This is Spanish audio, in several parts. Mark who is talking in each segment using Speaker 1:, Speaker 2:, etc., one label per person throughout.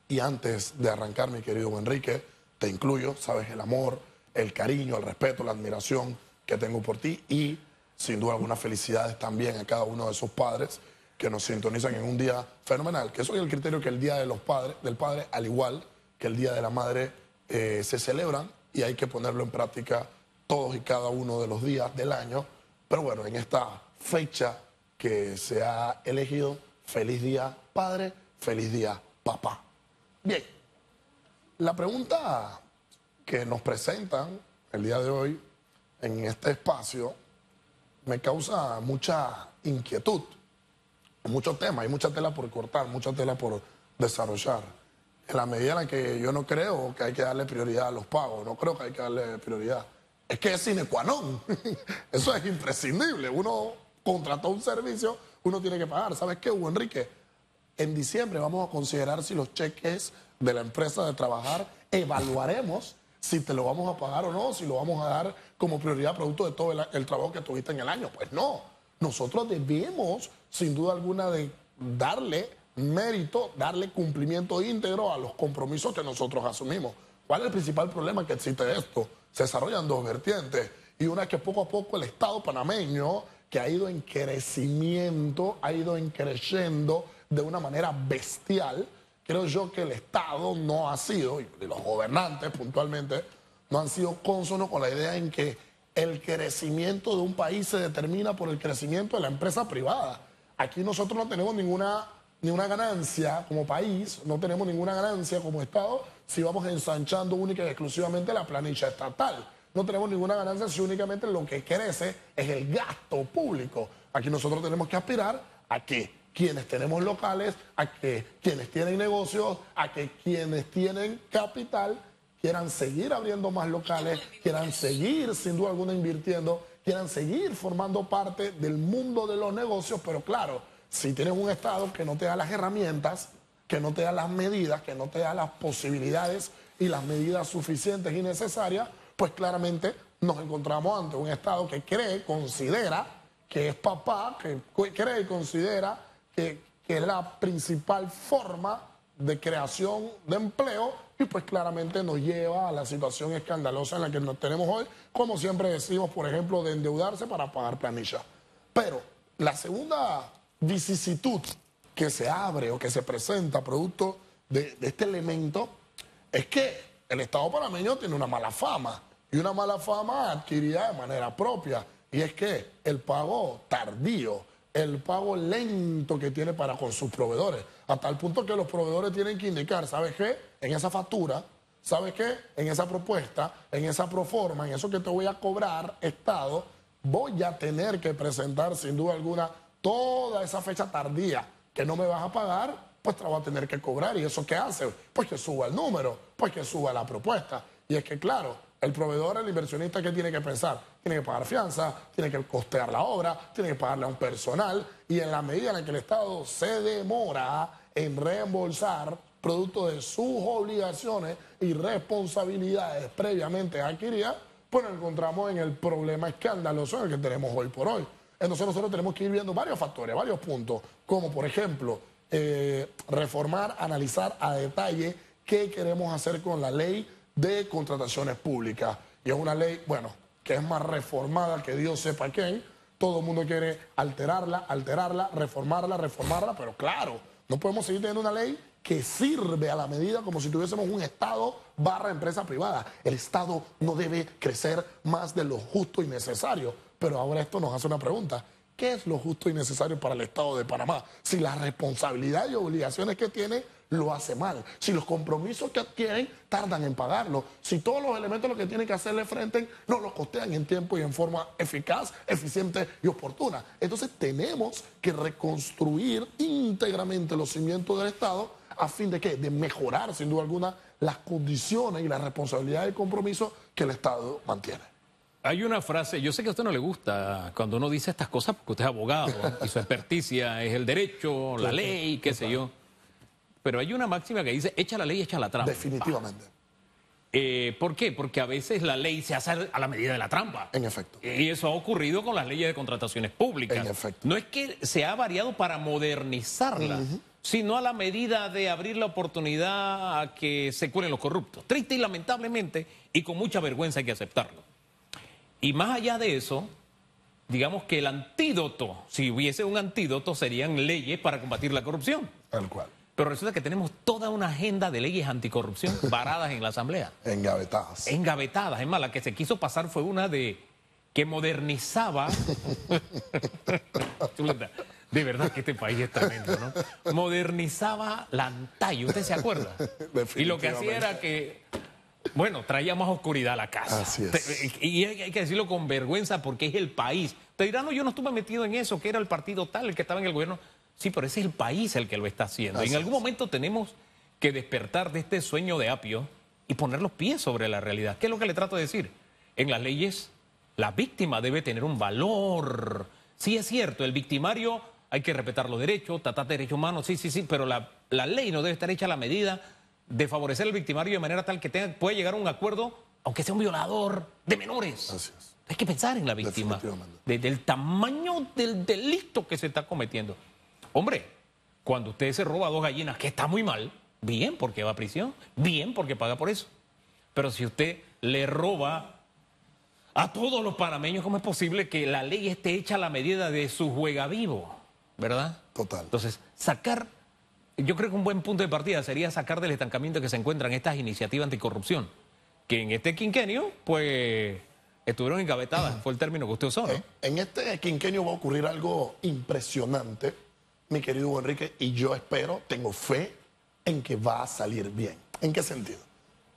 Speaker 1: Y antes de arrancar, mi querido Enrique, te incluyo, sabes, el amor, el cariño, el respeto, la admiración que tengo por ti y sin duda algunas felicidades también a cada uno de esos padres que nos sintonizan en un día fenomenal, que soy el criterio que el Día de los Padres, del Padre, al igual que el Día de la Madre, se celebran y hay que ponerlo en práctica todos y cada uno de los días del año. Pero bueno, en esta fecha que se ha elegido, feliz día padre, feliz día papá. Bien, la pregunta que nos presentan el día de hoy en este espacio me causa mucha inquietud, muchos temas, hay mucha tela por cortar, mucha tela por desarrollar. En la medida en la que yo no creo que hay que darle prioridad a los pagos, no creo que hay que darle prioridad. Es que es sine qua non, eso es imprescindible. Uno contrató un servicio, uno tiene que pagar. ¿Sabes qué, Hugo Enrique? En diciembre vamos a considerar si los cheques de la empresa de trabajar, evaluaremos si te lo vamos a pagar o no, si lo vamos a dar como prioridad producto de todo el trabajo que tuviste en el año. Pues no, nosotros debemos, sin duda alguna, de darle mérito, darle cumplimiento íntegro a los compromisos que nosotros asumimos. ¿Cuál es el principal problema que existe de esto? Se desarrollan dos vertientes y una es que poco a poco el Estado panameño, que ha ido en crecimiento, ha ido en creciendo de una manera bestial. Creo yo que el Estado no ha sido, y los gobernantes puntualmente, no han sido cónsonos con la idea en que el crecimiento de un país se determina por el crecimiento de la empresa privada. Aquí nosotros no tenemos ninguna ganancia como país, no tenemos ninguna ganancia como Estado si vamos ensanchando única y exclusivamente la planilla estatal. No tenemos ninguna ganancia si únicamente lo que crece es el gasto público. Aquí nosotros tenemos que aspirar a que quienes tenemos locales, a que quienes tienen negocios, a que quienes tienen capital quieran seguir abriendo más locales, quieran seguir sin duda alguna invirtiendo, quieran seguir formando parte del mundo de los negocios, pero claro, si tienes un Estado que no te da las herramientas, que no te da las medidas, que no te da las posibilidades y las medidas suficientes y necesarias, pues claramente nos encontramos ante un Estado que cree, considera que es papá, que cree y considera que es la principal forma de creación de empleo y pues claramente nos lleva a la situación escandalosa en la que nos tenemos hoy, como siempre decimos, por ejemplo, de endeudarse para pagar planilla. Pero la segunda vicisitud que se abre o que se presenta producto de este elemento es que el Estado panameño tiene una mala fama y una mala fama adquirida de manera propia y es que el pago tardío, el pago lento que tiene para con sus proveedores, hasta el punto que los proveedores tienen que indicar, ¿sabes qué? En esa factura, ¿sabes qué? En esa propuesta, en esa proforma, en eso que te voy a cobrar, Estado, voy a tener que presentar sin duda alguna toda esa fecha tardía que no me vas a pagar, pues te la voy a tener que cobrar. ¿Y eso qué hace? Pues que suba el número, pues que suba la propuesta. Y es que claro, el proveedor, el inversionista, ¿qué tiene que pensar? Tiene que pagar fianza, tiene que costear la obra, tiene que pagarle a un personal y en la medida en la que el Estado se demora en reembolsar producto de sus obligaciones y responsabilidades previamente adquiridas, pues nos encontramos en el problema escandaloso en el que tenemos hoy por hoy. Entonces nosotros tenemos que ir viendo varios factores, varios puntos, como por ejemplo, reformar, analizar a detalle qué queremos hacer con la ley de contrataciones públicas. Y es una ley, bueno, que es más reformada que Dios sepa quién. Todo el mundo quiere alterarla, reformarla, pero claro, no podemos seguir teniendo una ley que sirve a la medida como si tuviésemos un Estado / empresa privada. El Estado no debe crecer más de lo justo y necesario. Pero ahora esto nos hace una pregunta. ¿Qué es lo justo y necesario para el Estado de Panamá? Si las responsabilidades y obligaciones que tiene lo hace mal, si los compromisos que adquieren tardan en pagarlo, si todos los elementos lo que tienen que hacerle frente no los costean en tiempo y en forma eficaz, eficiente y oportuna. Entonces tenemos que reconstruir íntegramente los cimientos del Estado a fin de ¿qué? De mejorar sin duda alguna las condiciones y las responsabilidades y compromisos que el Estado mantiene.
Speaker 2: Hay una frase, yo sé que a usted no le gusta cuando uno dice estas cosas porque usted es abogado y su experticia es el derecho, la ley, qué sé yo. Pero hay una máxima que dice, echa la ley, echa la trampa.
Speaker 1: Definitivamente.
Speaker 2: ¿Por qué? Porque a veces la ley se hace a la medida de la trampa.
Speaker 1: En efecto.
Speaker 2: Y eso ha ocurrido con las leyes de contrataciones públicas.
Speaker 1: En efecto.
Speaker 2: No es que se ha variado para modernizarla, sino a la medida de abrir la oportunidad a que se cuelen los corruptos. Triste y lamentablemente, y con mucha vergüenza hay que aceptarlo. Y más allá de eso, digamos que el antídoto, si hubiese un antídoto, serían leyes para combatir la corrupción.
Speaker 1: Tal cual.
Speaker 2: Pero resulta que tenemos toda una agenda de leyes anticorrupción varadas en la Asamblea.
Speaker 1: Engavetadas.
Speaker 2: Engavetadas. Es más, la que se quiso pasar fue una de que modernizaba. De verdad que este país es tremendo, ¿no? Modernizaba la antalla, ¿usted se acuerda? Y lo que hacía era que, bueno, traía más oscuridad a la casa.
Speaker 1: Así es.
Speaker 2: Y hay que decirlo con vergüenza porque es el país. Te dirán, no, yo no estuve metido en eso, que era el partido tal, el que estaba en el gobierno. Sí, pero ese es el país el que lo está haciendo. Y en algún momento tenemos que despertar de este sueño de apio y poner los pies sobre la realidad. ¿Qué es lo que le trato de decir? En las leyes, la víctima debe tener un valor. Sí, es cierto, el victimario hay que respetar los derechos, tratar de derechos humanos, sí, pero la ley no debe estar hecha a la medida de favorecer al victimario de manera tal que pueda llegar a un acuerdo, aunque sea un violador de menores.
Speaker 1: Así es.
Speaker 2: Hay que pensar en la víctima, del tamaño del delito que se está cometiendo. Hombre, cuando usted se roba 2 gallinas, que está muy mal, bien porque va a prisión, bien porque paga por eso. Pero si usted le roba a todos los panameños, ¿cómo es posible que la ley esté hecha a la medida de su juega vivo? ¿Verdad?
Speaker 1: Total.
Speaker 2: Entonces, yo creo que un buen punto de partida sería sacar del estancamiento que se encuentran estas iniciativas anticorrupción, que en este quinquenio, pues, estuvieron engavetadas, fue el término que usted usó, ¿no?
Speaker 1: En este quinquenio va a ocurrir algo impresionante, mi querido Hugo Enrique, y yo espero, tengo fe en que va a salir bien. ¿En qué sentido?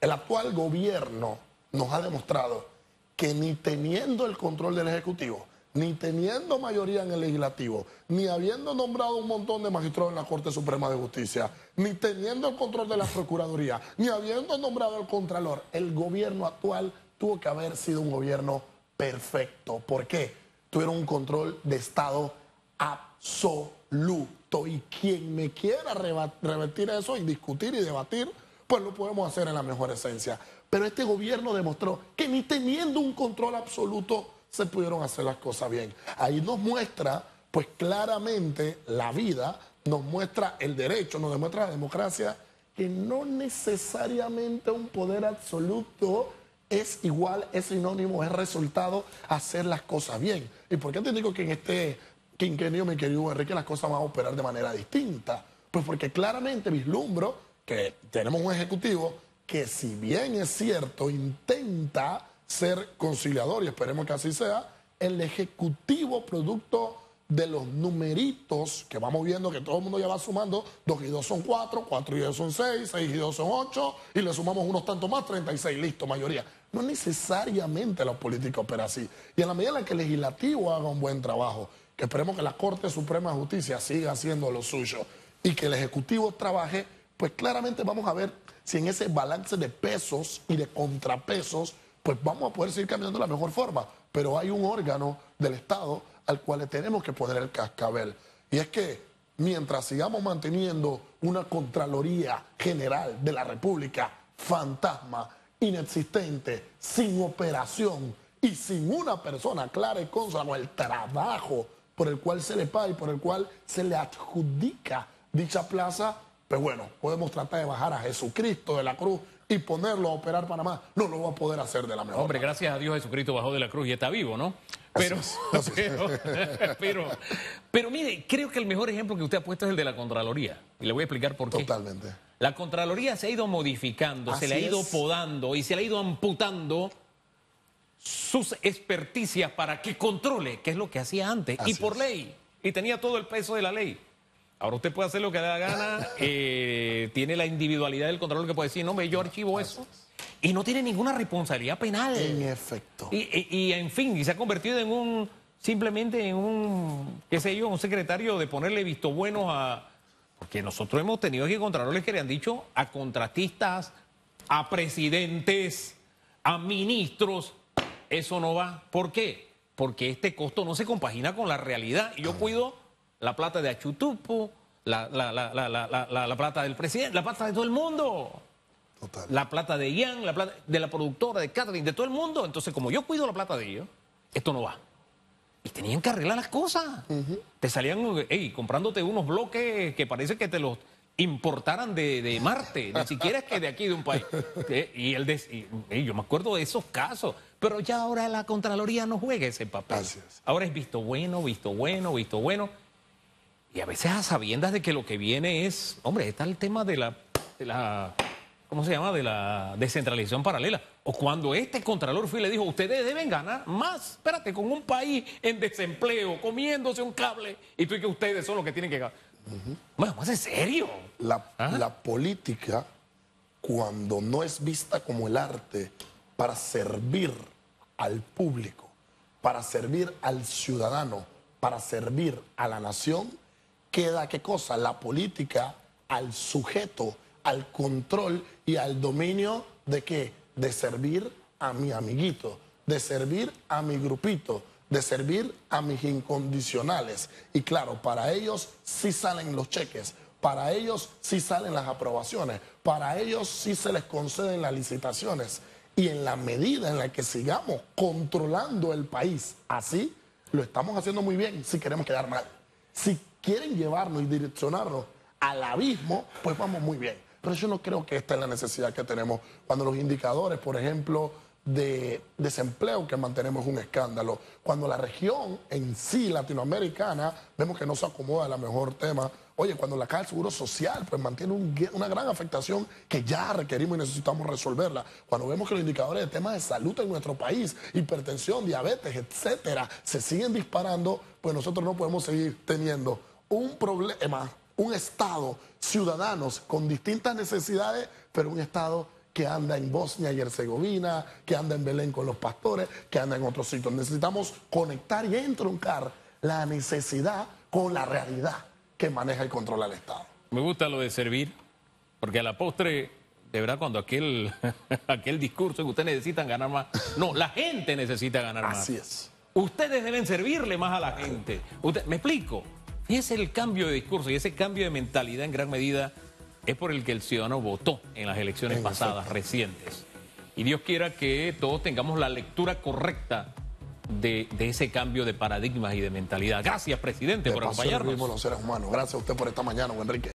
Speaker 1: El actual gobierno nos ha demostrado que ni teniendo el control del Ejecutivo, ni teniendo mayoría en el Legislativo, ni habiendo nombrado un montón de magistrados en la Corte Suprema de Justicia, ni teniendo el control de la Procuraduría, ni habiendo nombrado al Contralor, el gobierno actual tuvo que haber sido un gobierno perfecto. ¿Por qué? Tuvieron un control de Estado absoluto. Y quien me quiera revertir eso y discutir y debatir, pues lo podemos hacer en la mejor esencia. Pero este gobierno demostró que ni teniendo un control absoluto se pudieron hacer las cosas bien. Ahí nos muestra, pues claramente, la vida, nos muestra el derecho, nos demuestra la democracia, que no necesariamente un poder absoluto es igual, es sinónimo, es resultado hacer las cosas bien. ¿Y por qué te digo que en este quinquenio, mi querido Enrique, las cosas van a operar de manera distinta? Pues porque claramente vislumbro que tenemos un ejecutivo que, si bien es cierto, intenta ser conciliador, y esperemos que así sea, el ejecutivo, producto de los numeritos que vamos viendo, que todo el mundo ya va sumando, 2 y 2 son 4, 4 y 2 son 6, 6 y 2 son 8, y le sumamos unos tantos más, 36, listo, mayoría. No necesariamente la política opera así. Y en la medida en que el legislativo haga un buen trabajo, que esperemos que la Corte Suprema de Justicia siga haciendo lo suyo, y que el ejecutivo trabaje, pues claramente vamos a ver si en ese balance de pesos y de contrapesos, pues vamos a poder seguir caminando de la mejor forma. Pero hay un órgano del Estado al cual le tenemos que poner el cascabel. Y es que mientras sigamos manteniendo una Contraloría General de la República fantasma, inexistente, sin operación y sin una persona clara y consola con el trabajo por el cual se le paga y por el cual se le adjudica dicha plaza, pues bueno, podemos tratar de bajar a Jesucristo de la cruz y ponerlo a operar Panamá. No lo va a poder hacer de la mejor
Speaker 2: Hombre,
Speaker 1: manera.
Speaker 2: gracias a Dios Jesucristo bajó de la cruz y está vivo, ¿no? Pero mire, creo que el mejor ejemplo que usted ha puesto es el de la Contraloría. Y le voy a explicar por qué.
Speaker 1: Totalmente.
Speaker 2: La Contraloría se ha ido modificando, se le ha ido podando y se le ha ido amputando sus experticias para que controle, que es lo que hacía antes, y por ley. Y tenía todo el peso de la ley. Ahora usted puede hacer lo que le da gana, tiene la individualidad del Contralor que puede decir, no, yo archivo eso. Y no tiene ninguna responsabilidad penal.
Speaker 1: En efecto.
Speaker 2: Y en fin, y se ha convertido en simplemente en un, qué sé yo, un secretario de ponerle visto bueno a... Porque nosotros hemos tenido aquí contralores que le han dicho a contratistas, a presidentes, a ministros, eso no va. ¿Por qué? Porque este costo no se compagina con la realidad. Y yo cuido la plata de Achutupo, la plata del presidente, la plata de todo el mundo.
Speaker 1: Total.
Speaker 2: La plata de Ian, la plata de la productora, de Catherine, de todo el mundo. Entonces, como yo cuido la plata de ellos, esto no va. y tenían que arreglar las cosas. Te salían comprándote unos bloques que parece que te los importaran de Marte, ni siquiera es que de aquí, de un país. Yo me acuerdo de esos casos, pero ya ahora la Contraloría no juega ese papel.
Speaker 1: Así es.
Speaker 2: Ahora es visto bueno, visto bueno, visto bueno. Y a veces a sabiendas de que lo que viene es, hombre, está el tema de la ¿cómo se llama? De la descentralización paralela. O cuando este contralor fue y le dijo, ustedes deben ganar más, espérate, con un país en desempleo, comiéndose un cable, y tú y que ustedes son los que tienen que ganar. Bueno, ¿más en serio?
Speaker 1: La política, cuando no es vista como el arte para servir al público, para servir al ciudadano, para servir a la nación, queda ¿qué cosa? La política al sujeto, al control y al dominio de ¿qué? De servir a mi amiguito, de servir a mi grupito, de servir a mis incondicionales. Y claro, para ellos sí salen los cheques, para ellos sí salen las aprobaciones, para ellos sí se les conceden las licitaciones. Y en la medida en la que sigamos controlando el país así, lo estamos haciendo muy bien si queremos quedar mal. Si quieren llevarnos y direccionarnos al abismo, pues vamos muy bien. Pero yo no creo que esta es la necesidad que tenemos cuando los indicadores, por ejemplo, de desempleo que mantenemos es un escándalo. Cuando la región en sí latinoamericana vemos que no se acomoda a la mejor tema. Oye, cuando la Caja del Seguro Social pues mantiene una gran afectación que ya requerimos y necesitamos resolverla. Cuando vemos que los indicadores de temas de salud en nuestro país, hipertensión, diabetes, etcétera, se siguen disparando, pues nosotros no podemos seguir teniendo un problema, un Estado, ciudadanos con distintas necesidades, pero un Estado que anda en Bosnia y Herzegovina, que anda en Belén con los pastores, que anda en otros sitios. Necesitamos conectar y entroncar la necesidad con la realidad que maneja y controla el Estado.
Speaker 2: Me gusta lo de servir, porque a la postre, de verdad, cuando aquel discurso que ustedes necesitan ganar más, no, la gente necesita ganar más.
Speaker 1: Así es.
Speaker 2: Ustedes deben servirle más a la gente. ¿Me explico? Y ese es el cambio de discurso y ese cambio de mentalidad en gran medida es por el que el ciudadano votó en las elecciones pasadas, recientes. Y Dios quiera que todos tengamos la lectura correcta de ese cambio de paradigmas y de mentalidad. Gracias, presidente, por acompañarnos.
Speaker 1: Los seres humanos. Gracias a usted por esta mañana, Enrique.